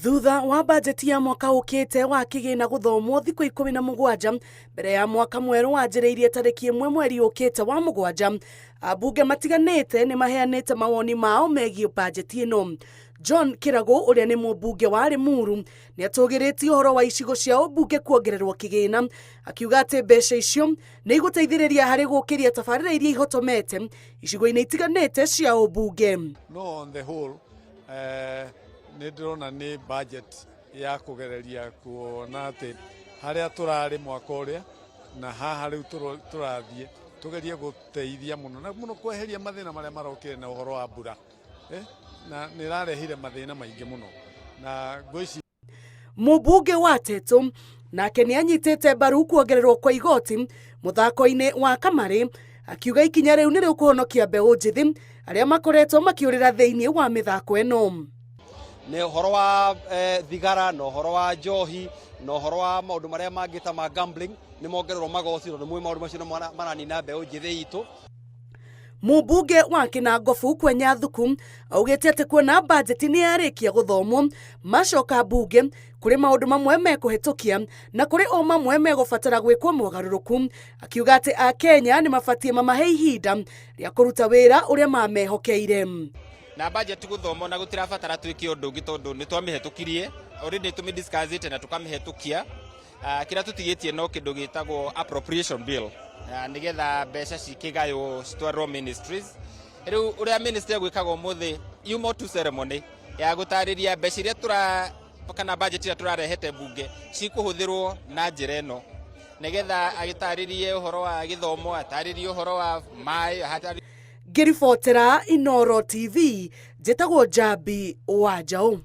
Thutha wa bajeti ya mwaka ukite wa kigina guthomwo thiku 17 mbere ya mwaka mweru wanjiriirie tariki 1 mweri ukite wa mugwanja, abunge matiganite ni maheanite mawoni mao megie bajeti ino. John Kirago uria ni mubunge wa Limuru ni atugiritie uhoro wa icigo cia ubunge kuongererwo kigina, akiuga ati mbeca icio ni iguteithiriria hari gukiria tabarira iria ihotomete icigo-ini itiganite cia ubunge. No, on the whole, ndirona ni budget ya kugereria kuona ati haria turari mwaka uria na haha riu turathie tugerie guteithia muno na muno kweheria mathina maria marokire na uhoro wa mbura na nirarehire mathina maingi muno na ngwici. Mubunge wa Tetu nake ni anyitite mbaru kuongererwo kwa igoti muthako-ini wa Kamari, akiuga ikinya riu ni rikuhonokia mbeu njithi aria makoretwo makiurira thiini wa mithako ino. Ni uhoro wa thigara no uhoro wa njohi no uhoro wa maundu maria mangita ma gambling ni mongererwo magoci no mwe maundu macio maranina mbeu njithi itu. Mubunge wa Kinangofu Kwenya Thuku augite ati kuona bajeti ni yarikia guthomwo macoka bunge kuri maundu mamwe mekuhitukia na kuri o mamwe megubatara gwikwo mogaruruku, akiuga ati a Kenya ni mabatie mamahe ihinda ria kuruta wira uria mamehokeire. Na budget guthomo na gutirabatara twiki undu ungi tondu ni twamihitukirie already tumidiscussite na tukamihitukia. Kira tutigitie no kindu gitagwo appropriation bill nigetha mbeca cikigayo citwarwo ministries. Riu uria ministry gwikaga umuthi yumo tu ceremony ya gutariria mbeca iria kana budget iria turarehete bunge cikuhuthirwo na njira ino nigetha agitaririe uhoro wa githomo, ataririe uhoro wa mai, Ngiribotera Inooro TV, njitagwo Njambi Wanjaũ.